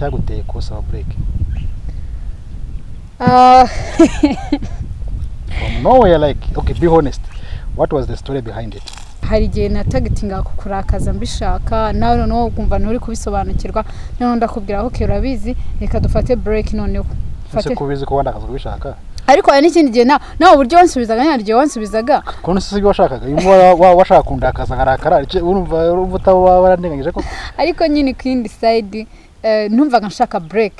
cyaguteye kusaba break? From nowhere, like, okay, be honest. What was the story behind it? hari igihe natagitinga kukurakaza mbishaka nawe noneho kumva nturi kubisobanukirwa noneho ndakubwira okay urabizi reka dufate break noneho fate kubizi ko wandakaza kubishaka ariko hari n'ikindi gihe nawe uburyo wansubizaga nyaryo wansubizaga ko nsi washakaga washaka kundakaza ngarakara urumva utaba warandenganyije ko ariko nyine kindi side numvaga nshaka break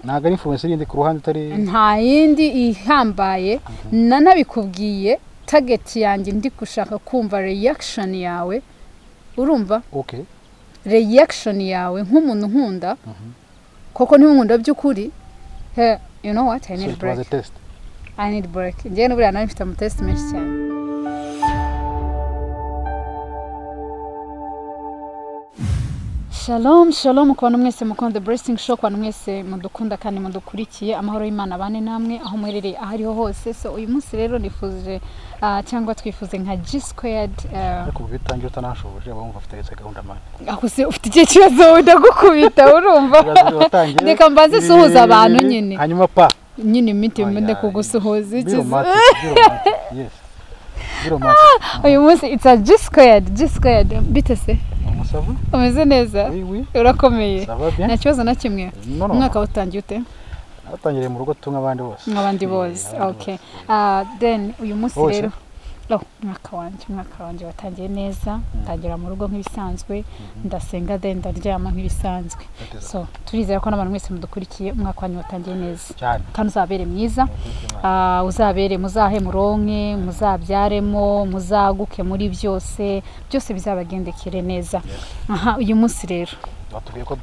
naga influence yindi ku ruhande tari nta yindi ihambaye nanabikubwiye target yanjye ndi gushaka kumva reaction yawe urumva okay reaction yawe nk'umuntu nkunda koko niwe nkunda by'ukuri you know what I need break I need break njye n'ubura nari mfite test menshi cyane Shalom, shalom ku bantu mwese mukunda Blessing Show, ku bantu mwese mudukunda kandi mudukurikiye, amahoro y'Imana bane namwe aho mwerereye ahariho hose. So uyu munsi rero nifuje cyangwa twifuze nka G squared ariko bitangiye utanashoboje abumva afite gahunda mane. Akuse ufite igihe kibazo ndagukubita urumva. Ndeka mbanze suhuza abantu nyine. Hanyuma pa nyine imiti mbende kugusuhuza iki. Yes. Uyu munsi it's a G squared bite se? Musava? Umeze neza? Urakomeye. Nta kibazo na kimwe. Umwaka utangiye ute? Atangiriye mu rugo tunga abandi bose. Okay. Then uyu munsi rero mwaka wanje watangiye neza, tangira mu rugo nk'ibisanzwe, ndasenga then ndaryama nk'ibisanzwe. So turizera ko n'abantu mwese mudukurikiye umwaka wanyu watangiye neza. Kandi uzabere mwiza. Uzabere muzahe muronke, muzabyaremo, muzaguke muri byose bizabagendekere neza. Aha uyu munsi rero batubwiye ko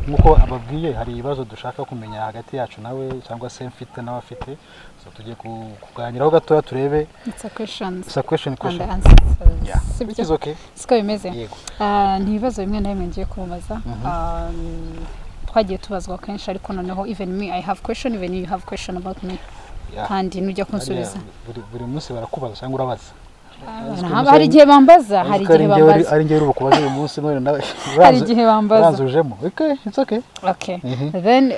nkuko ababwiye hari ibibazo dushaka kumenya hagati yacu nawe cyangwa se mfite nawe afite, so tugiye kuganiraho gatoya turebe. It's a question. Yeah. It's okay. Siko bimeze. Ni ibibazo bimwe na bimwe ngiye kubaza. Twagiye tubazwa kenshi ariko noneho even me I have question, even you have question about me. Kandi nujya kunsubiza. Buri munsi barakubaza cyangwa urabaza. Hari igihe bambaza, ari ngiye urubukubaza uyu munsi none nawe hari igihe bambaza ranzujemo. Okay, it's okay. Okay. Then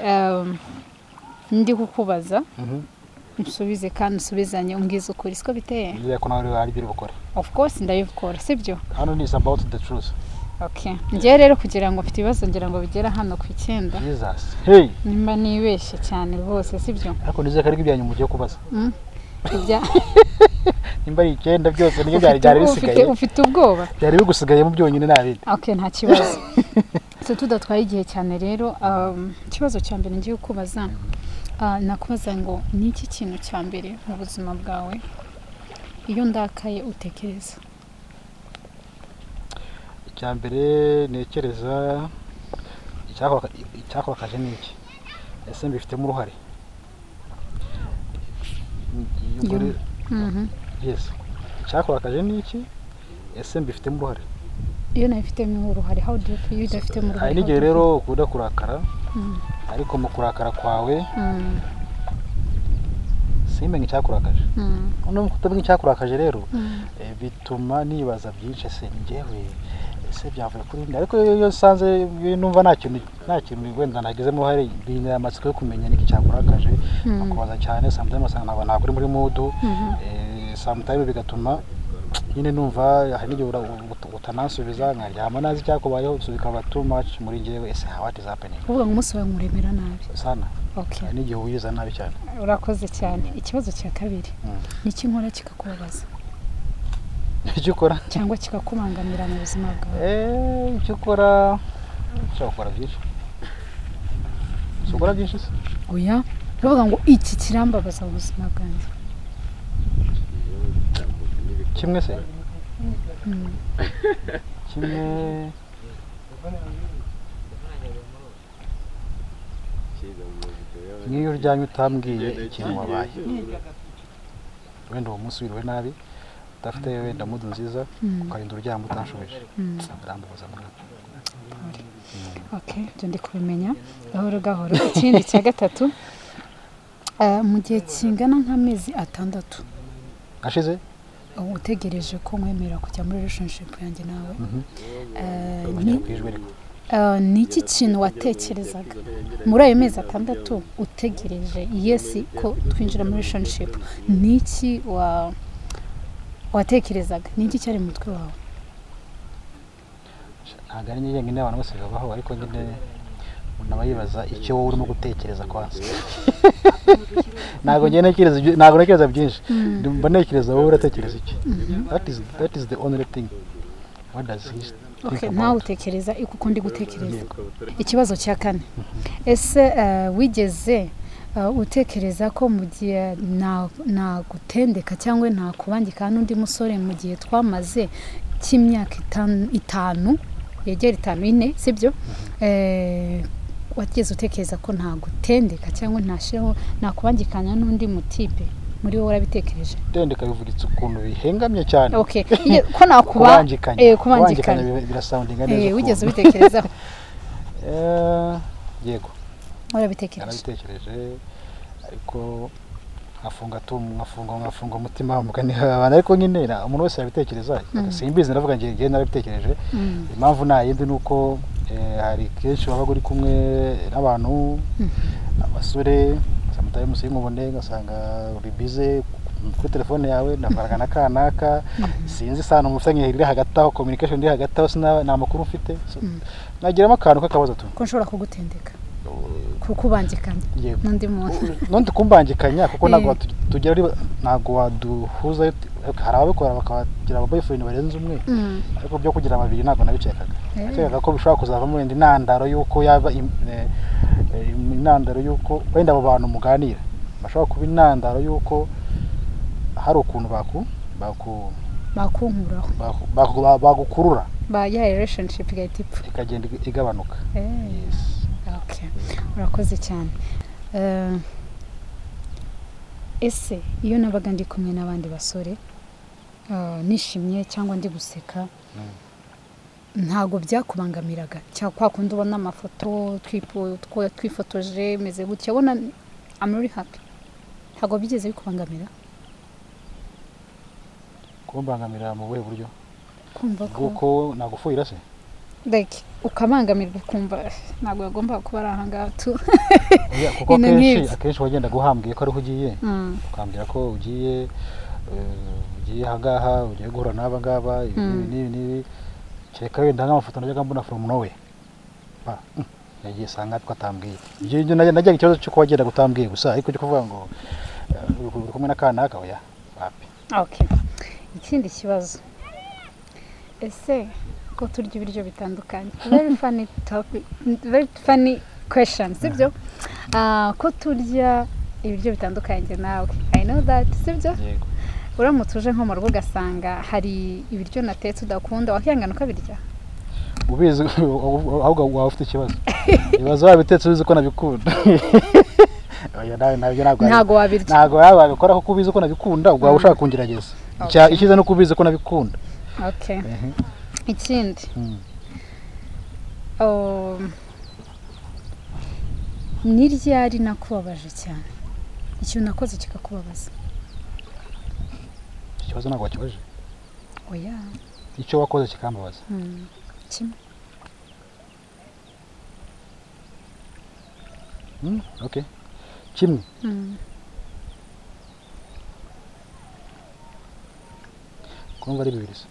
ndi kukubaza nsubize kandi nsubizanye umbwiza ukuri siko biteye. Ngiye ko nawe ari biri bukore. Of course ndayibukora sibyo? Hano ni about the truth. Okay. Ngiye rero kugira ngo mfite ibibazo ngira ngo bigera hano ku 9. Jesus. Hey. Nimba nibeshe cyane rwose sibyo? Ariko nize kari ibyanyu mugiye kubaza. Ibya nimba 9 byose niyo byari bisigaye. Ufite ubwoba? Byari bigusigaye mu byonyine nabindi. Okay, nta kibazo. So tudatwaye igihe cyane rero kibazo cya mbere ngiye kubaza nakubaza ngo ni iki kintu cya mbere mu buzima bwawe iyo ndakaye utekereza? Icya mbere nekereza icyakwakaje niki ese mbifitemo uruhare. Yes. Icyakwakaje niki ese mbifitemo uruhare. Iyo nabifitemo uruhare, how do you feel you dafitemo uruhare? Hari n'igihe rero ukunda kurakara ariko mu kurakara kwawe simenye icyakurakaje. Uno kutamenya icyakurakaje rero bituma nibaza byinshi se njyewe ese byavuye kuri ndi ariko iyo sanze numva nta kintu wenda nagezemo uruhare binyira amatsiko yo kumenya niki cyakurakaje akubaza cyane sometimes ntabwo uri muri mood sometimes bigatuma nyine numva hari n'igihe utanasubiza nkaryama nazi cyakubayeho bikaba too much muri njyewe ese what is happening. Uvuga ngo umunsi wawe nkuremera nabi sana. Okay. N'igihe uyiza nabi cyane. Urakoze cyane. Ikibazo cya kabiri niki nkora kikakubabaza? Icyo ukora cyangwa kikakubangamira mu buzima bwawe? Icyo ukora cyakora byinshi. Ukora byinshi se? Oya, uvuga ngo iki kirambabaza mu buzima bwanjye. Kimwe se? Kimwe niyo uryamye utambwiye ikintu wabaye wenda uwo munsi wiriwe nabi udafite wenda mudu nziza ukarinda uryama utanshubije arambuza muri. Okay, ndi kubimenya gahoro. Ikindi cya gatatu mu gihe kingana nk'amezi 6 ashize utegereje ko mwemera kujya muri relationship yanjye nawe ni iki kintu watekerezaga muri ayo mezi 6 utegereje yes ko twinjira muri relationship? Ni iki watekerezaga? Ni iki cyari mu mutwe wawe? ntabwo ari njye nyine abantu bose babaho, ariko nyine nabayibaza icyo wowe urimo gutekereza kwanza. Ntabwo ntekereza byinshi, mba ntekereza wowe uratekereza iki. That is the only thing. What does he okay, nawe utekereza ikuko ndi gutekereza. Ikibazo cya 4, ese wigeze utekereza ko mu gihe na gutendeka cyangwa nta kubangika n'undi musore mu gihe twamaze cy'imyaka 5 yegera 5 sibyo? Watigeze utekereza ko nta gutendeka cyangwa ntasheho nakubangikanya n'undi mutipe muri wowe urabitekereje? Tendeka bivugitse ukuntu bihengamye cyane. Okay, ko kubangikanya birasoundinga neza. Wigeze ubitekerezaho? Yego, urabitekereje ariko nkafunga umutima mugani abantu, ariko nyine umuntu wese yabitekereza. Simbizi ndavuga ngiye narabitekereje. Impamvu nta yindi nuko hari kenshi wabaga uri kumwe n'abantu abasore sometimes y'umubone gasanga uri busy kuri telefone yawe, ndavaraga nakanaka sinzi sana umufanye iri hagati aho, communication iri hagati aho, nta makuru ufite, nagiramo akantu k'akabazo tu ko nshobora kugutendeka kubangikanya n'undi muntu n'undi kumbangikanya, kuko ntabwo tugera ntabwo waduhuza. Hari ababikora bakagira aba boyfriend barenze umwe, ariko byo kugira babiri ntabwo nabicekaga. Nakekaga ko bishobora kuzavamo wenda intandaro y'uko yaba intandaro y'uko wenda abo bantu muganira bashobora kuba intandaro y'uko hari ukuntu bagukurura ya relationship ikagenda igabanuka. Yes. Okay, urakoze cyane. Ese iyo nabaga ndi kumwe n'abandi basore nishimye cyangwa ndi guseka, ntago byakubangamiraga cyangwa kwa kundi ubona amafoto twifotoje meze gutya ubona I'm really happy, ntago bigeze bikubangamira? Kumbangamira mu buhe buryo? Kumva ko nagufuira se like ukabangamirwa kumva ntago yagomba kuba ari ahangaha tu. Kuko akenshi wagenda guhambwiye ko ariho ugiye, ukambwira ko ugiye ahangaha, ugiye guhura n'aba ngaba ibi kereka wenda nk'amafoto najyaga mbona from nowhere yagiye sanga twatambwiye. Ibyo najyaga ikibazo cyo wagenda gutambwiye gusa, ariko cyo kuvuga ngo uri kumwe n'akanaka oya wapi. Okay, ikindi kibazo, ese ko turya ibiryo bitandukanye? Very funny question, sibyo? Ko turya ibiryo bitandukanye nawe, I know that, sibyo? Yego. Uramutse uje nko mu rugo ugasanga hari ibiryo natetse udakunda, wakihangana ukabirya? Ubizi ahubwo waba ufite ikibazo. Ibibazo wabitetse ubizi ko nabikunda. Ntago wabirya. Ntago wabikora kuko ubizi ko nabikunda, ubwo waba ushaka kungerageza. Ikiza no kubizi ko nabikunda. Okay. Ikindi ni ryari nakubabaje cyane, ikintu nakoze kikakubabaza? Ikibazo ntabwo wakibaje? Oya, icyo wakoze kikambabaza. kimwe. Okay, kimwe. Kumva ari bibiri se?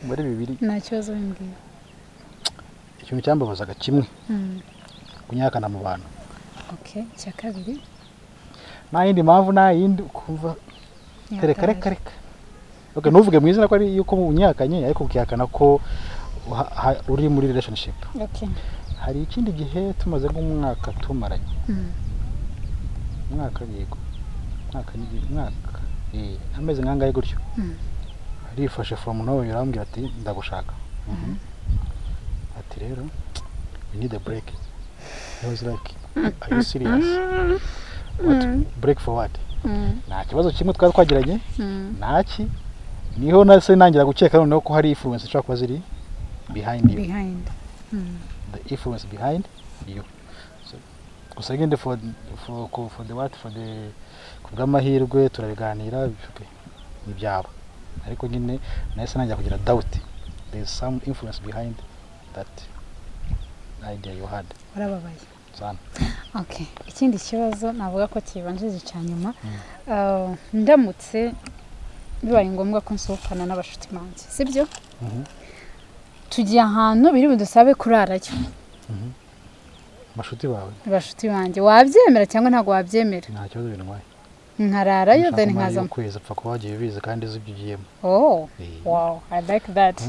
Muri bibiri nta kibazo bimbwiye. Ikintu cyambabazaga kimwe, kunyakana mu bantu. Okay, cya kabiri nta yindi mpamvu, nta yindi kumva reka. Okay, nuvuge mu izina ko ari yuko munyakanye, ariko ukiyakana ko uri muri relationship. Okay. Hari ikindi gihe tumaze nk'umwaka tumaranye. Umwaka yego. Umwaka ameze nkangaye gutyo. Arifashe from nowhere yarambwira ati ndagushaka. Ati rero we need a break. I was like, are you serious? What? Break for what? Nta kibazo kimwe twari twagiranye, ntaki niho nase nangira gukeka noneho ko hari influence ishaka kuba ziri behind you. The influence behind you. So gusa ngende for the what, for the kubw'amahirwe turabiganira ibyabo, ariko nyine nase nangira kugira doubt there is some influence behind that. idea you had. warababaye Sana. Okay, ikindi kibazo navuga ko kibanjije cyanyuma ndamutse bibaye ngombwa ko nsohokana n'abashuti banjye sibyo tugiye ahantu biri budusabe kurarayo bashuti banjye wabyemera cyangwa ntago wabyemera nta kibazo bintwaye nkararayo then nkaza kwezi apfa kuba wagiye bize kandi z'ibigiyemo wow I like that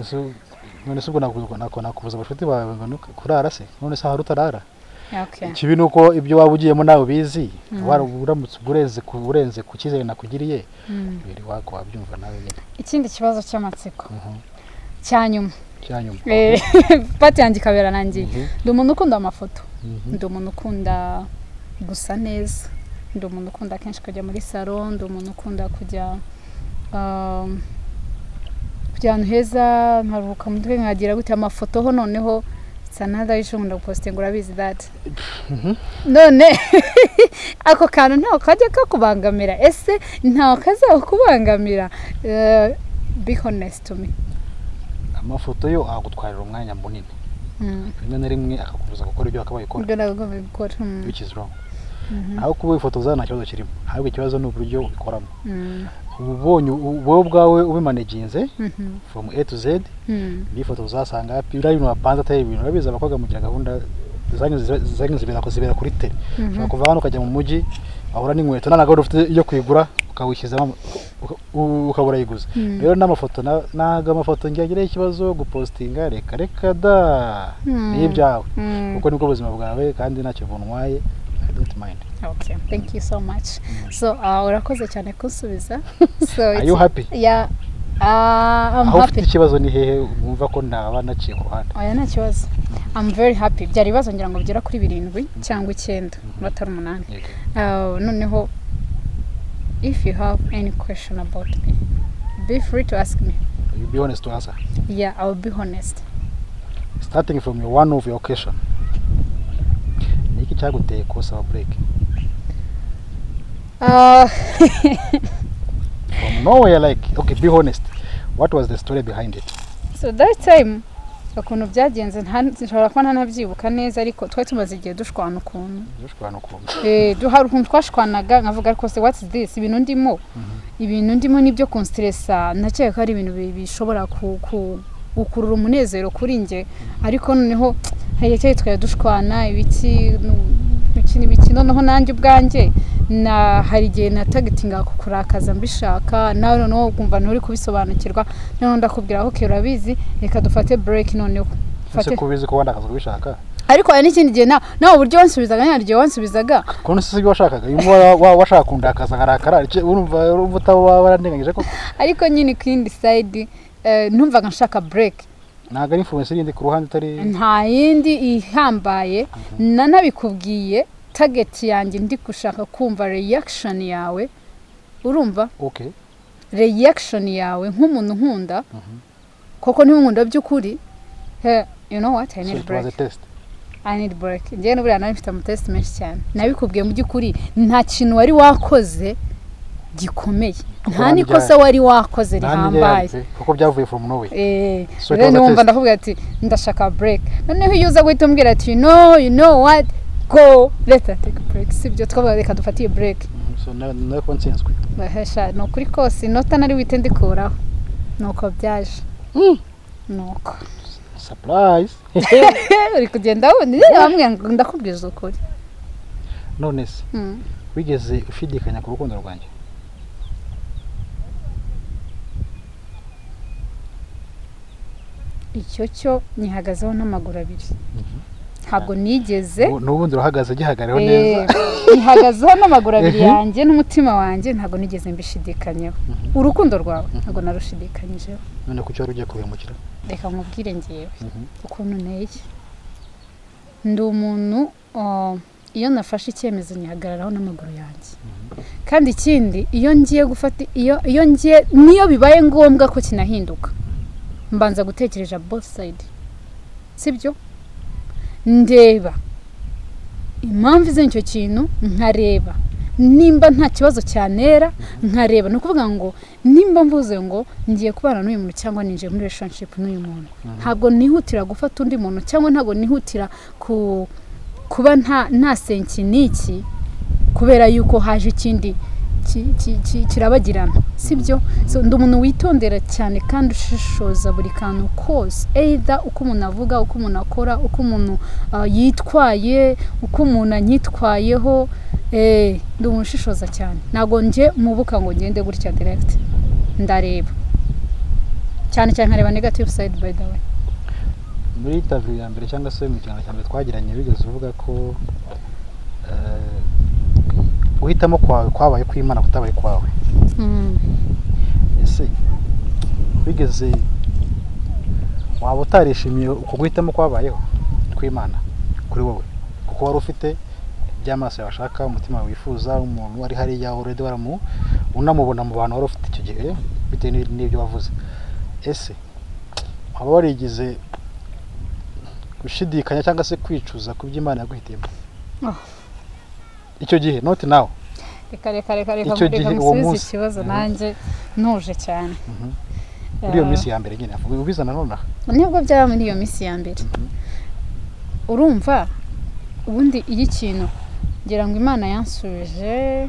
none se ubwo nakubuza abashuti bawe ngo kurara se none se harutarara okay kibi nuko ibyo waba ugiyemo nawe bizi uramutse urenze ku cyizere nakugiriye biri wako wabyumva nawe nyine ikindi kibazo cy'amatsiko cyanyuma okay. pati yanjye kabera nanjye ndi umuntu ukunda amafoto ndi umuntu ukunda gusa neza ndi umuntu ukunda kenshi kujya muri salon ndi umuntu ukunda kujya ahantu heza nkaruhuka mu mutwe nkagira gute amafoto ho noneho sanada yishunda gupostinga urabizi that none ako kantu ntaho kajya kakubangamira ese ntaho kazakubangamira be honest to me amafoto yo agutwarira umwanya munini rimwe na rimwe akakubuza gukora ibyo akabaye gukora which is wrong aho kuba ifotoza nta kibazo kirimo ahubwo ikibazo ni uburyo ubikoramo ubonye wowe ubwawe ubimanaginze from A to Z n'ifoto uzasanga bira ibintu bapanze atari ibintu urabiza abakobwa mugira gahunda zanyu zibera kuri tele ushobora kuva hano ukajya mu mujyi ahura n'inkweto nanaga ufite iyo kwigura ukawishizamo ukabura yiguza rero n'amafoto naga amafoto ngiye ikibazo gupostinga reka da n'ibyawe kuko nibwo buzima bwawe kandi ntacyo buntwaye I don't mind. Okay, thank you so much. So, urakoze cyane kunsubiza. So, are you happy? Yeah. I'm happy. Ikibazo ni hehe umva ko ndaba naciye ku ruhande. Oya nta kibazo. I'm very happy. Byari bibazo ngira ngo bigera kuri 7 cyangwa 9 batari 8. Noneho if you have any question about me, be free to ask me. You'll be honest to answer. Yeah, I'll be honest. Starting from one of your question. Niki cyaguteye kosa break? From nowhere, like, okay, be honest. What was the story behind it? So that time, ukuntu byagenze nshobora kuba ntanabyibuka neza ariko twari tumaze igihe dushwana ukuntu. Duhari ukuntu twashwanaga nkavuga ariko se what's this? Ibintu ndimo nibyo kunstressa nakeka ko ari ibintu bishobora gukurura umunezero kuri nge ariko noneho hari cyo twari dushwana ibiki noneho nanjye ubwanjye na hari igihe natagitinga kukurakaza mbishaka nawe noneho kumva nturi kubisobanukirwa noneho ndakubwira okay urabizi reka dufate break noneho fate kubizi ko wandakaza kubishaka ariko hari n'ikindi gihe nawe uburyo wansubizaga nyaryo wansubizaga kono sisi washakaga washaka kundakaza ngarakara urumva utaba warandenganyije koko ariko nyine kindi side numvaga nshaka break naga influence yindi ku ruhande tari nta yindi ihambaye nanabikubwiye target yanjye ndi gushaka kumva reaction yawe urumva okay reaction yawe nk'umuntu nkunda koko niwe nkunda by'ukuri you know what I need break I need break njye n'ubura nabifite mu test menshi cyane nabikubwiye mu by'ukuri nta kintu wari wakoze gikomeye nta nikosa wari wakoze rihambaye kuko byavuye from nowhere rero numva ndavuga ati ndashaka break noneho iyo uza guhita umbwira ati you know what go let's take a break sibyo twabaye reka dufatiye break so no consenswe bahesha no kuri kose nota nari wite ndikuraho nuko byaje nuko surprise uri kugenda wundi bamwe ndakubwiza ukuri none se wigeze ufidikanya ku rukundo rwanjye icyo cyo nyihagazeho n'amaguru abiri ntabwo nigeze n'ubundi urahagaze gihagareho neza nyihagazeho n'amaguru abiri yanjye n'umutima wanjye ntabwo nigeze mbishidikanyeho urukundo rwawe ntabwo narushidikanyijeho none ku cyo rugiye kubimukira reka nkubwire ngewe ukuntu nteye ndi umuntu iyo nafashe icyemezo nyihagararaho n'amaguru yanjye kandi ikindi iyo ngiye gufata iyo ngiye niyo bibaye ngombwa ko kinahinduka mbanza gutekereja both side sibyo ndeba impamvu z'icyo kintu nkareba nimba nta kibazo cyanera nkareba no kuvuga ngo nimba mvuze ngo ngiye kubana n'uyu muntu cyangwa ninjiye muri relationship n'uyu muntu ntabwo nihutira gufata undi muntu cyangwa ntabwo nihutira kuba nta senki niki kubera yuko haje ikindi kirabagirana sibyo so ndi umuntu witondera cyane kandi ushishoza buri kantu kose either uko umuntu avuga uko umuntu akora uko umuntu yitwaye uko umuntu anyitwayeho ndi umuntu ushishoza cyane ntabwo nje mubuka ngo ngende gutya direct ndareba cyane cyane nkareba negative side by the way muri interview ya mbere cyangwa se mu kiganiro cya mbere twagiranye bigeze uvuga ko uhitamo kwabaye kw'Imana kutabaye kwawe ese bigeze waba utarishimiye uko guhitamo kwabayeho kw'Imana kuri wowe kuko wari ufite by'amaso yashaka umutima wifuza umuntu ari hariya already unamubona mu bantu wari ufite icyo gihe bitewe n'ibyo wavuze ese waba warigize gushidikanya cyangwa se kwicuza ku by'Imana yaguhitiyemo icyo gihe not now reka musubize ikibazo nanjye ntuje cyane muri iyo minsi ya mbere nyine ubizana nonaha nibwo byaba muri iyo minsi ya mbere urumva ubundi iyo ikintu ngira ngo Imana yansubije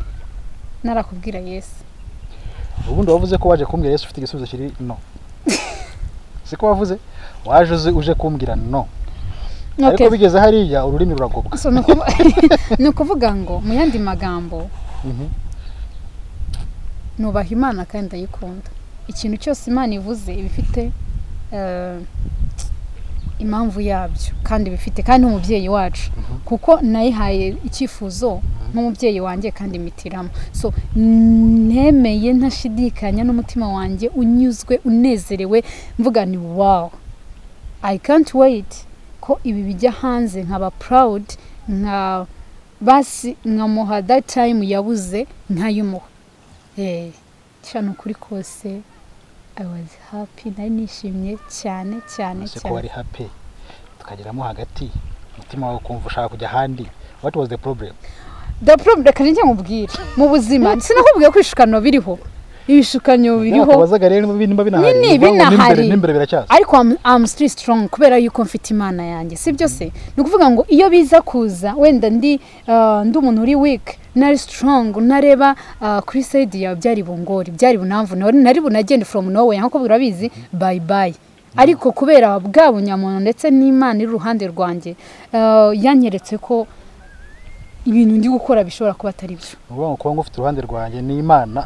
narakubwira Yesu ubundi wavuze ko waje kumbwira Yesu ufite igisubizo kiri no siko wavuze waje uje kumbwira no ariko bigeze hariya ururimi ruragobwa ni ukuvuga ngo mu yandi magambo nubaha Imana kandi ndayikunda ikintu cyose Imana ivuze ibifite impamvu yabyo kandi bifite kandi umubyeyi wacu kuko nayihaye icyifuzo nk'umubyeyi wanjye kandi mitiramo so nemeye ntashidikanya n'umutima wanjye unyuzwe unezerewe mvuga ni wow I can't wait ko ibi bijya hanze nkaba proud nka basi nkamuha that time yabuze nkayumuha cyane ukuri kose I was happy nari nishimye cyane ko wari happy tukageramo hagati umutima wawe kumva ushaka kujya handi what was the problem kandi njye mubwira mu buzima sinakubwiye ko ishukano biriho ibishukanyo biriho bazaga rero binimba binahari n'imbere biracyaza ariko I'm still strong kubera yuko mfite Imana yanjye sibyo se ni kuvuga ngo iyo biza kuza wenda ndi umuntu uri weak nari strong nareba kuri side ya byari bungori byari bunamvu nari bunagende from nowhere nko birabizi bye bye ariko kubera bwa bunyamuntu ndetse n'Imana iri ruhande rwanjye yanyeretse ko ibintu ndi gukora bishobora kuba atari byo uvuga ngo kuba ufite uruhande rwanjye ni Imana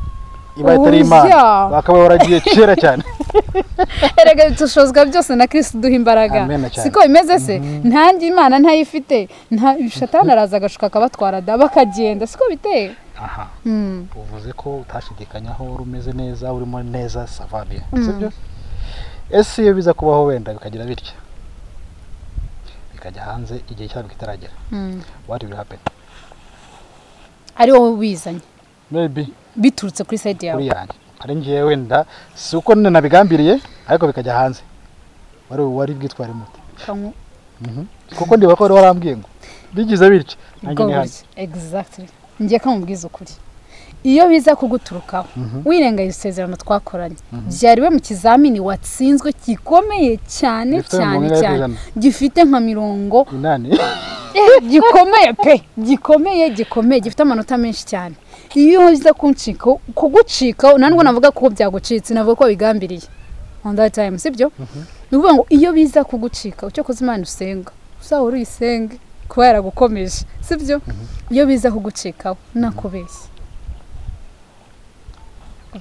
iba itari Imana bakaba baragiye kera cyane erega tushozwa byose na Kristo duha imbaraga siko imeze se ntangi Imana ntayifite shatani araza agashuka akabatwara bakagenda siko biteye aha uvuze ko utashidikanyaho rumeze neza urimo neza savabia sibyo ese iyo biza kubaho wenda bikagira bitya bikajya hanze igihe cyabwo kitaragera what will happen ari wowe wizanye maybe biturutse kuri side yawe kuri yanjye ari ngiye wenda si uko nabigambiriye ariko bikajya hanze wari bwitware muti kuko ndiba ko warambwiye ngo bigize bityo nanjye ni hanze exactly ngiye kamubwiza ukuri iyo biza kuguturukaho wirengaye isezerano twakoranye byari we mu kizamini watsinzwe gikomeye cyane gifite nka 80 gikomeye pe gikomeye gifite amanota menshi cyane iyo biza kugucika nanubwo navuga ko byagucitse navuga ko bigambiriye on that time sibyo nuvuga ngo iyo biza kugucika ucyo koze Imana usenga uzahora uyisenge kuba yaragukomeje sibyo iyo biza kugucikaho nakubeshye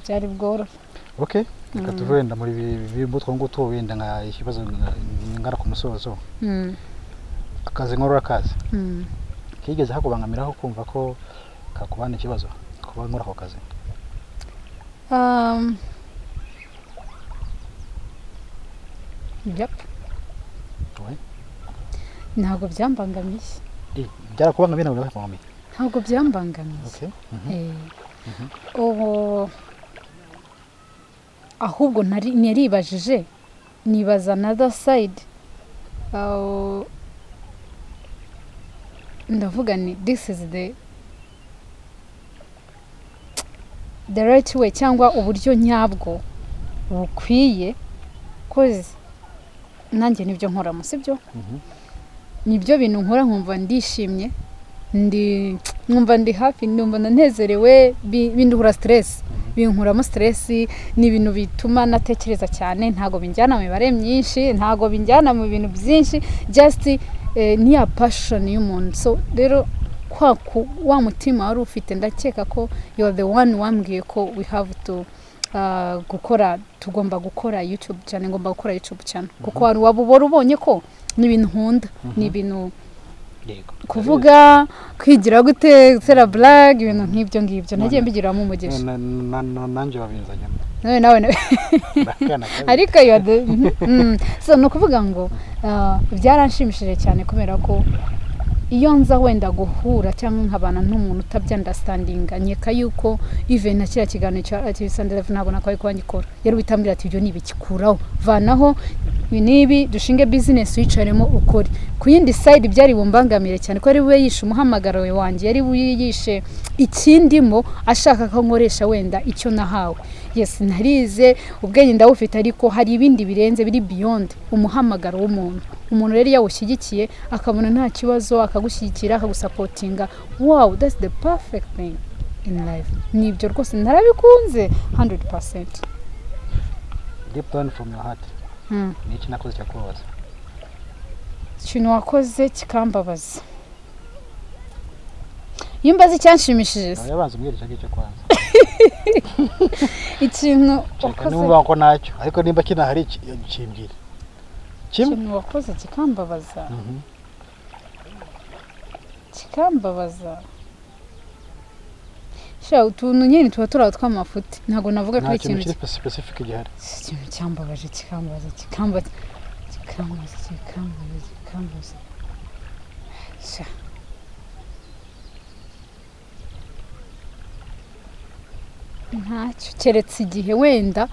byari bworoshye okay reka tuvenda muri bimbo ngo wenda nka ikibazo ngara ku musozo akazi nkora akazi kigeze hakubangamiraho kumva ko kakubana ikibazo kuba nkora ako kazi yep ntabwo byambangamiye byarakubangamira ntabwo byambangamiye ntabwo byambangamiye okay ahubwo naribajije nibaza another side ndavuga ni this is the the right way cyangwa uburyo nyabwo bukwiye koze nanjye nibyo nkora mu sibyo nibyo bintu nkora nkumva ndishimye nkumva ndi happy ndumva nanezerewe binduhura stress binkuramo stress ni ibintu bituma natekereza cyane ntago binjyana mu mibare myinshi ntago binjyana mu bintu byinshi just ni ya passion y'umuntu so rero wa mutima wari ufite ndakeka ko you are the one wambwiye ko we have to tugomba gukora YouTube channel ngomba gukora YouTube channel kuko wari wabubora ubonye ko ni ibintu nkunda ni ibintu kuvuga kwigira gute sera blague ibintu nk'ibyo ngibyo nagiye mbigiramo umugisha nanjye wabinzanye nawe ariko so no kuvuga ngo byaranshimishije cyane kubera ko iyo nza wenda guhura cyangwa nkabana n'umuntu utabyandastandinga nyeka yuko even nakira kiganiro cya Sandra ntabwo nakwaye kwangikora yari bitambira ati ibyo nibikikuraho vanaho nibi dushinge business wicaremo ukuri ku yindi side byari bumbangamire cyane ko ari we yishe umuhamagaro we wanjye yari yishe ikindimo ashaka ko nkoresha wenda icyo nahawe yes narize ubwenge ndawufite ariko hari ibindi birenze biri beyond umuhamagaro w'umuntu umuntu rero yawushyigikiye akabona nta kibazo akagushyigikira akagusupportinga wow that's the perfect thing in life nibyo rwose narabikunze 100% deep down from your heart ni iki nakoze cyakubabaza ikintu wakoze kikambabaza iyo mbaze icyanshimishije yabanza umbwira icyo kwanza ikintu wakoze n'ubu ko nacyo ariko nimba kinahari kimbwira ikintu wakoze kikambabaza sha utuntu nyine tuba turaho tw'amafuti ntabwo navuga ko ikintu specific gihari ikintu cyambabaje kikambabaza sha ntacyo keretse igihe wenda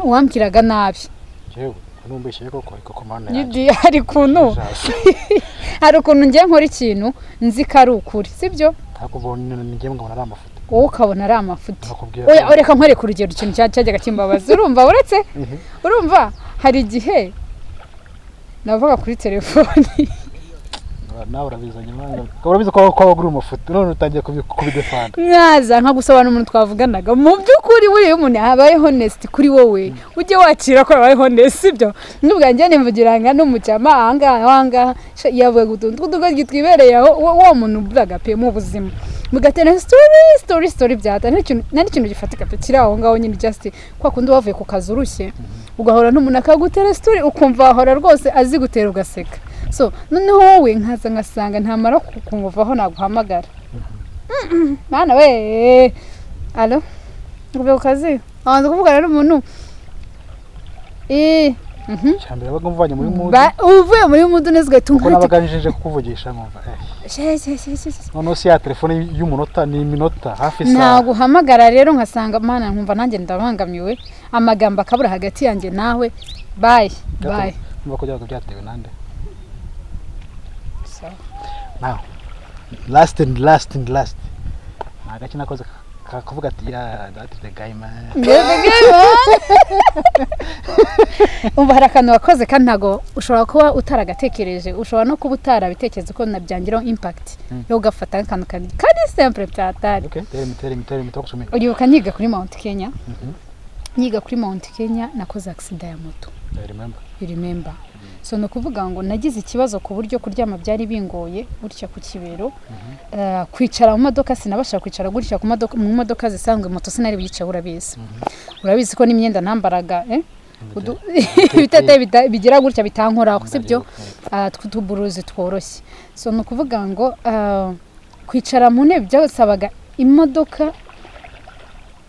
wambwiraga nabi yewe numbeshye koko mana yaje hari ukuntu ngiye nkora ikintu nzi ko ari ukuri sibyo ntakubona ngiye ngo ari amafuti wowe ukabona ari amafuti oya reka nkwereke urugero ikintu cyajyaga kimbabaza urumva hari igihe navuga kuri telefoni nawe urabizanye manga urabizi ko wagura umufuti none utangiye kubidefanda nkaza nkagusobanura umuntu twavuganaga mu by'ukuri buriya umuntu yabaye honest kuri wowe ujye wakira ko yabaye honest sibyo n'ubwanjye nimvugiranga n'umucyama ahanga yavuye gutunduga gitwibereye aho wo muntu uburaga pe mu buzima mugatera story byata nari kintu gifatika pe kiri aho ngaho nyine just kwa kundi wavuye ku kazi urushye ugahora n'umuntu akagutera story ukumva ahora rwose azi gutera ugaseka so noneho wowe nkaza ngasanga ntamara kukumvaho naguhamagara bana we allo uvuye ku kazi abanza kuvugana n'umuntu cyambere bagumvanye muri mudu uvuye muri mudu neza gatunga ko nabaganije kukuvugisha nkumva none si ya telefone y'umunota ni iminota hafi saa naguhamagara rero nkasanga mana nkumva nanjye ndabangamiwe amagambo akabura hagati yanjye nawe bye mva ko byatewe nande now last nagaki nakoze kakuvuga ati that is the guy man umva harakantu wakoze kandi ntago ushobora kuba utaragatekereje ushobora no kuba utarabitekereza ko nabyangiraho impact yo gafata akantu kandi simple byatari okay tell me talk to me ugiye niga kuri Mount Kenya nakoze accident ya moto you remember so no kuvuga ngo nagize ikibazo ku buryo kuryama byari bingoye gutya ku kibero kwicara mu modoka sinabasha kwicara gutya mu modoka zisanzwe moto sinari biyica urabizi ko n'imyenda ntambaraga bitete bigira gutya bitankoraho sibyo tuburuzi tworoshye so no kuvuga ngo kwicara mu ntebe byasabaga imodoka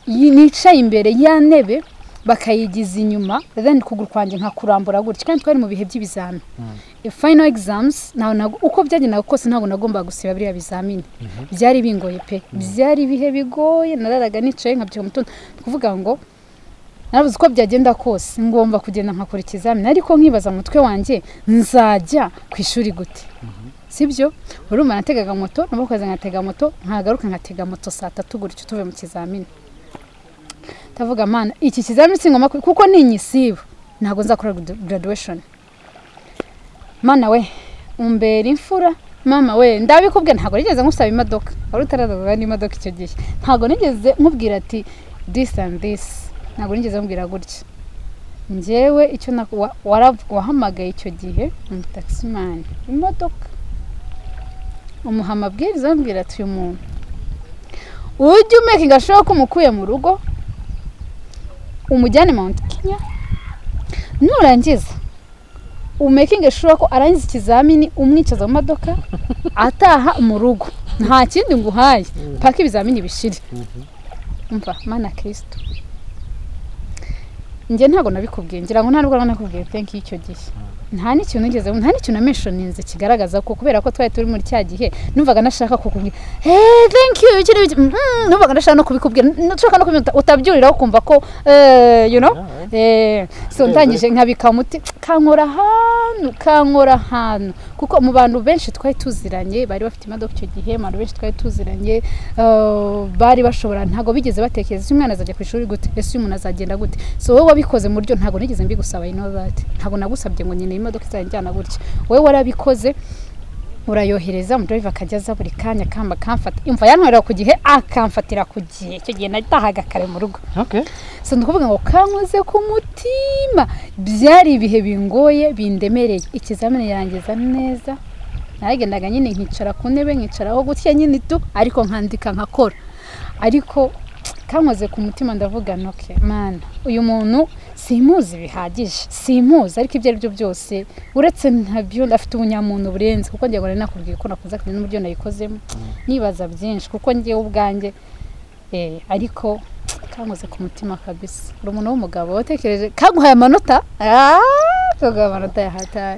yicaye imbere ya ntebe bakayigiza inyuma then kuguru kwanje nka kurambura gutya kandi twari mu bihe by'ibizami final exams uko byagenaga kose ntabwo nagomba gusiba biriya bizamini byari bingoye pe byari bihe bigoye nararaga nicaye nkabyuka mutondo kuvuga ngo nabuze uko byagenda kose ngomba kugenda nkakora ikizamini ariko nkibaza mutwe wanjye nzajya ku ishuri gute sibyo urumva nategaga moto nabakoze ngatega moto nkagaruka ngatega moto saa 3 gutyo tuve mu kizamini tavuga mana iki kizamini singoma kuko ni inyisibo ntago nzakora graduation mana we umbera imfura mama we ndabikubwe ntago nigeze ngusaba imodoka wari utarazaga n'imodoka icyo gihe ntago nigeze nkubwira ati this and this ntago nigeze mbwira gutya njyewe icyo wahamagaye icyo gihe taximan imodoka umuhamabwiriza ambwira ati uyu muntu ujye umaking ashobora ko umukuye mu rugo umujyane Mount Kenya nurangiza umaking ashobora ko arangiza ikizamini umwicaza mu modoka ataha mu rugo nta kindi nguhaye paka ibizamini bishire umva mana Kristo nje ntago nabikubwiye ngira ngo nta nubwo nakubwiye thank you icyo gihe nta n'ikintu nigeze nta n'ikintu na mentioninze kigaragaza ko kubera ko twari turi muri cya gihe numvaga nashaka kukubwira thank you numvaga nashaka no kubikubwira nashaka no kubimta utabyuriraho kumva ko you know so ntangije nkabika muti kankora hano kuko mu bantu benshi twari tuziranye bari bafite imodoka icyo gihe abantu benshi twari tuziranye bari bashobora ntago bigeze batekereza umwana azajya ku ishuri gute ese umuntu azagenda gute so wowe wabikoze mu buryo ntago nigeze mbigusaba ntago nagusabye ngo nyine imodoka izajyana gutya wowe warabikoze urayohereza mu driver akajyaza buri kanya kamba kamfata imva yantwera ku gihe akamfatira ku gihe icyo gihe natahaga kare mu rugo so ndakuvuga ngo kankoze ku mutima byari ibihe bingoye bindemereye ikizamini yarangiza neza nagendaga nyine nkicara ku ntebe nkicaraho gutya nyine tu ariko nkandika nkakora ariko kankoze ku mutima ndavuga noke mana uyu muntu simuzi bihagije simuzi ariko ibyo ari byo byose uretse ntabyo ndafite ubunyamuntu burenze kuko ngiye ngo nakubwiye ko nakoze kandi n'uburyo nayikozemo nibaza byinshi kuko ngiye ubwanjye ariko kankoze ku mutima kabisa uri umuntu w'umugabo watekereje kaguhaye amanota kaguhaye amanota yahataye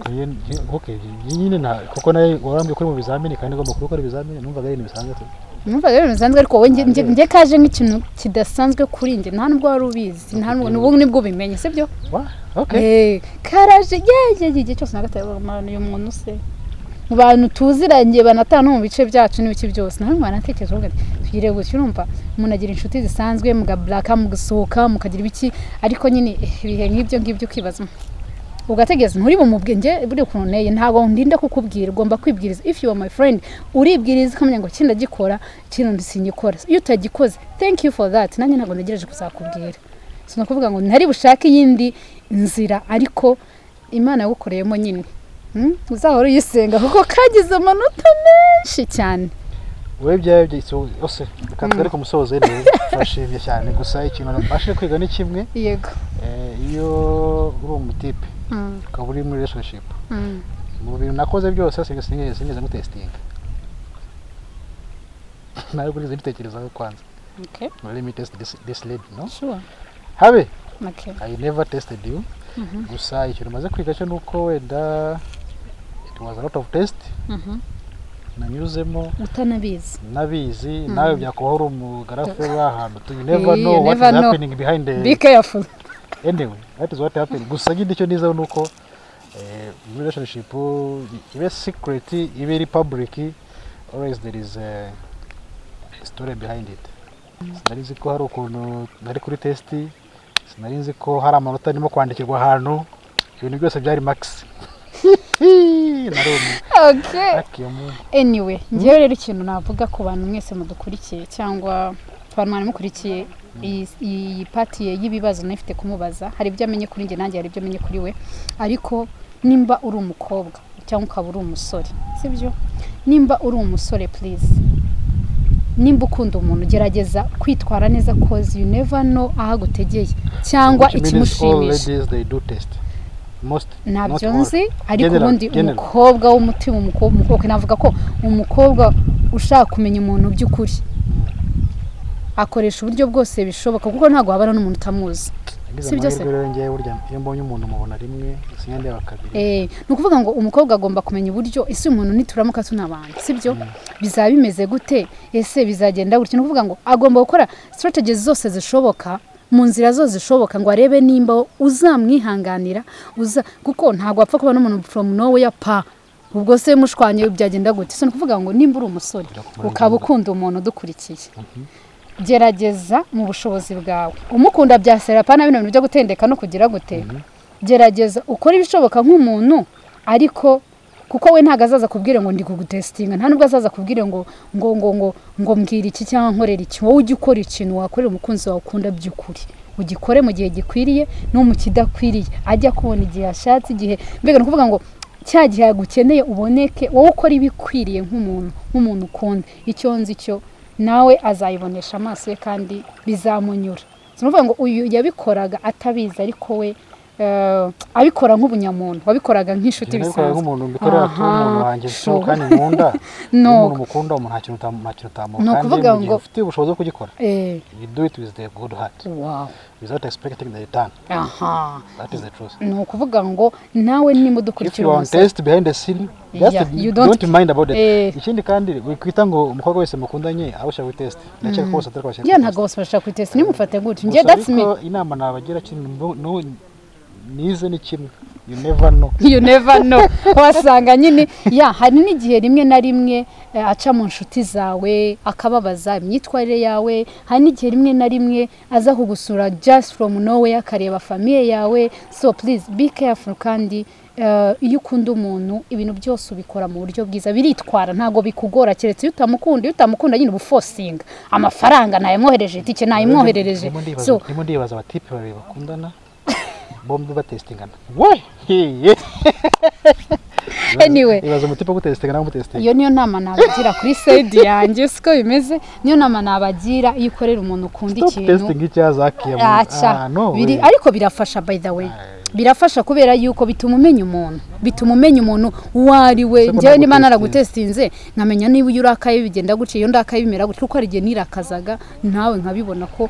nyine kuko nawe warambye kuri mu bizamini kandi ngomba kubikora ibizamini numvaga ari ibintu bisanzwe numva rero bisanzwe ariko wowe nge kaje nk'ikintu kidasanzwe kuri nge nta nubwo wari ubizi nta nubwo nibwo ubimenye sibyo karaje igihe cyose nagatayabona uyu muntu se mu bantu tuziranye banatana mu bice byacu n'ibiki byose nta mwana atekereje ngo tugire gutyo urumva umuntu agira inshuti zisanzwe mugablaka mugusohoka mukagira ibiki ariko nyine ibihe nk'ibyo ukibaza ugategeza nturi bumubwenge buri kunoneye ntago ndinda kukubwira ugomba kwibwiriza if you are my friend uribwiriza kamenya ngo kinda gikora kintu ndisinyikora iyo utagikoze thank you for that nanjye ntago ntegereje kuzakubwira sino kuvuga ngo ntari bushake yindi nzira ariko Imana yagukoreyemo nyine uzahora uyisenga kuko kagize amanota menshi cyane wewe byaye byose katwari ku musozo rero twashimye cyane gusa ikintu nabashije kwiga ni kimwe yego iyo uri umutipe ukaba uri muri relationship mu bintu nakoze byose sinigeze ngutestinga nawe kuri zitekerezaho kwanza let me test this lady no sure habe I never tested you gusa ikintu maze kwiga cyo nuko wenda it was a lot of test nanyuzemo nabizi nawe byakubaho uri umugarafe w'ahantu you never know what is happening behind the be careful anyway that is what happened gusa nyine icyo niza nuko relationship ibe secret ibe public always there is a story behind it sinarizi ko hari ukuntu nari kuri test sinarizi ko hari amanota arimo kwandikirwa ahantu ibintu byose byari max anyway ngewe rero ikintu navuga ku bantu mwese mudukurikiye cyangwa abantu mukurikiye iyi party y'ibibazo nafite kumubaza hari ibyo amenye kuri nge nanjye hari ibyo amenye kuri we ariko nimba uri umukobwa cyangwa ukaba uri umusore sibyo nimba uri umusore please nimba ukunda umuntu gerageza kwitwara neza cause you never know aho gutegeye cyangwa ikimushimisha nabyo nzi ariko ubundi umukobwa w'umutima umukobwa navuga ko umukobwa ushaka kumenya umuntu by'ukuri akoresha uburyo bwose bishoboka kuko ntago habana n'umuntu utamuzi sibyo se iyo mbonye umuntu mubona rimwe sinyande bakabiri nukuvuga ngo umukobwa agomba kumenya uburyo ese umuntu nituramuka tunabana sibyo bizaba bimeze gute ese bizagenda gutyo nukuvuga ngo agomba gukora strategies zose zishoboka mu nzira zose zishoboka ngo arebe nimba uzamwihanganira kuko ntago apfa kuba n'umuntu from nowhere pa ubwo se mushwanye byagenda gute so kuvuga ngo nimba uri umusore ukaba ukunda umuntu dukurikiye gerageza mu bushobozi bwawe umukunda bya serapana bino bintu byo gutendeka no kugira gute gerageza ukora ibishoboka nk'umuntu ariko kuko we ntago azaza kubwire ngo ndi kugutestinga nta nubwo azaza kubwire ngo mbwira iki cyangwa nkorera iki wowe ujye ukora ikintu wakorera umukunzi wawe ukunda by'ukuri ugikore mu gihe gikwiriye no mu kidakwiriye ajya kubona igihe ashatse igihe mbega no kuvuga ngo cya gihe yagukeneye uboneke wowe ukora ibikwiriye nk'umuntu ukunda icyo nzi cyo nawe azayibonesha amaso ye kandi bizamunyura nuvuga ngo uyu yabikoraga atabizi ariko we abikora nk'ubunyamuntu wabikoraga nk'inshuti bisanzwe nk'umuntu bikorera umuntu wanjye so kandi nkunda umuntu mukunda umuntu nta kintu utamuha kandi ngo ufite ubushobozi bwo kugikora you do it with the good heart without expecting the return that is the truth no kuvuga ngo nawe nimba dukurikira umuntu test behind the scene you don't mind about it ikindi kandi wikwita ngo umukobwa wese mukundanye abasha ku test ndaceka ko bose atari kwashaka ya ntago bose bashaka ku test nimufate gutyo ngiye that's me inama nabagira kintu nize ni kimwe you never know wasanga nyine hari n'igihe rimwe na rimwe aca mu nshuti zawe akababaza imyitwarire yawe hari n'igihe rimwe na rimwe aza kugusura just from nowhere akareba famille yawe so please be careful kandi iyo ukunda umuntu ibintu byose ubikora mu buryo bwiza biritwara ntago bikugora keretse iyo utamukunda nyine ubufosinga amafaranga nayamwohereje itike nayimwoherereje so ndimo ndibaza abatipe babiri bakundana bombi batestingana anyway ibaza umutipe gutestinga nawe mutestinga iyo niyo nama nabagira kuri side yanjye siko bimeze niyo nama nabagira iyo ukorera umuntu ukunda ikintu testing icyazakiye biri ariko birafasha by the way birafasha kubera yuko bituma umenya umuntu wari we njyewe niba naragutestinze nkamenya niba urakaye bigenda gutya iyo ndakaye bimera gutya kuko ari igihe nirakazaga nawe nkabibona ko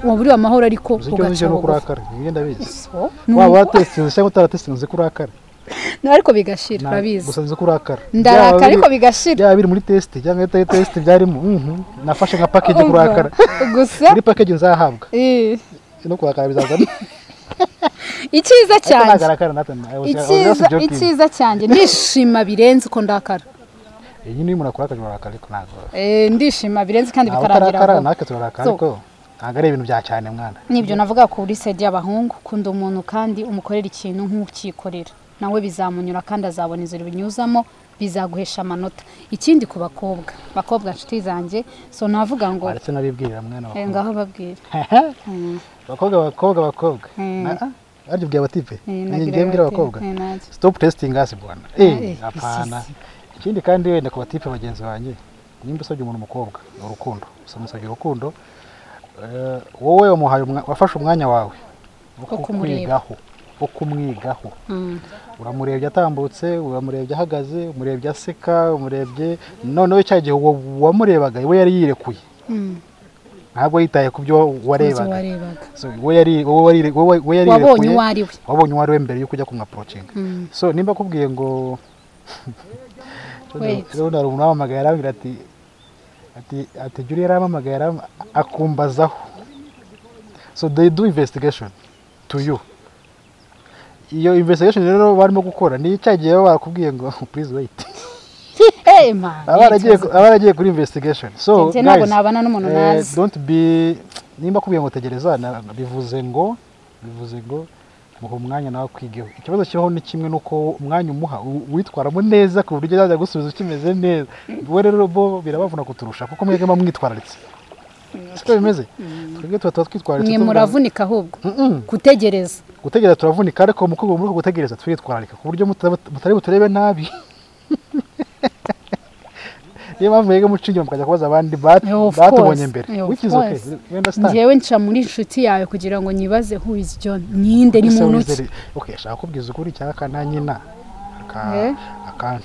waburiwe amahoro ariko ugaca kurakara ngenda bizi waba watestinze cyangwa utaratestinze kurakara ariko bigashira urabizi gusa nzi kurakara ndaraka ariko bigashira ya biri muri test cyangwa test byarimo nafashe nka package kurakara gusa muri package nzahabwa no kurakara bizazana icyiza cyanjye ndishima birenze uko ndakara iyi ni umuntu akurakara barakara ariko ntago ndishima birenze kandi bikaragira natwe turarakara ariko ntago ari ibintu bya cyane mwana nibyo navuga ko uri side y'abahungu kunda umuntu kandi umukorera ikintu nk'ukikorera nawe bizamunyura kandi azabona inzira binyuzamo bizaguhesha amanota ikindi ku bakobwa nshuti zanjye so navuga ngo aretse nabibwirira mwana bakobwa ngaho babwira bakobwa aryo bya batipe ngiye mbwira abakobwa stop testing us bwana apana ikindi kandi wenda ku batipe bagenzi banjye nimba usabye umuntu umukobwa urukundo usamusabye urukundo wowe wafashe umwanya wawe wo kumwigaho uramurebye atambutse uramurebye ahagaze umurebye aseka umurebye noneho cya gihe wamurebaga we yari yirekuye ntabwo yitaye ku byo warebaga we yari wabonye uwo ari we mbere yuko ujya kumwaprocinga so nimba akubwiye ngo rero hari umuntu wahamagaye arambwira ati Juliet yaramamagaye akumbazaho so they do investigation to you iyo investigation rero barimo gukora ni cyagiye bakubwiye ngo please wait abaragiye kuri investigation so guys nabana n'umuntu nazi don't be nimba kubwiye ngo tegereza bivuze ngo muha umwanya nawe kwigeho ikibazo kibaho ni kimwe nuko umwanya umuha witwaramo neza ku buryo azajya gusubiza ukimeze neza we rero bo birabavuna kuturusha kuko mwege mwitwararitse siko bimeze twebwe tuba twitwararitse mwe muravunika ahubwo gutegereza turavunika ariko mukubwo muri gutegereza twitwararika ku buryo mutari buturebe nabi niyo mpamvu mwege mucingira mukajya kubaza abandi batubonye mbere njyewe nca muri inshuti yawe kugira ngo nyibaze who is John ninde ni muntu ki ashaka kubwiza ukuri cyangwa akananyina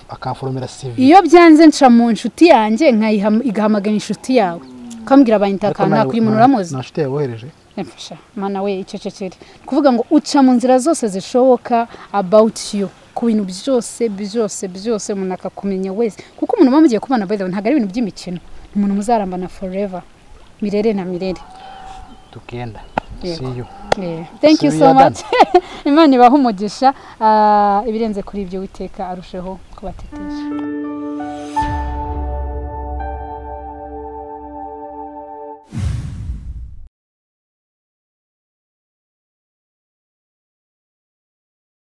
akamforomera CV iyo byanze nca mu inshuti yanjye igahamagara inshuti yawe kambwira abanyitakana kuri muntu uramuzi nashuti yabohereje mfasha mana we icecekere kuvuga ngo uca mu nzira zose zishoboka about you ku bintu byose umuntu akakumenya wese kuko umuntu bamugiye kubana by the way ntago ari ibintu by'imikino umuntu muzarambana forever mirere na mirere tukenda see you thank you so much Imana ibaha umugisha ibirenze kuri ibyo witeka arusheho kubatetesha.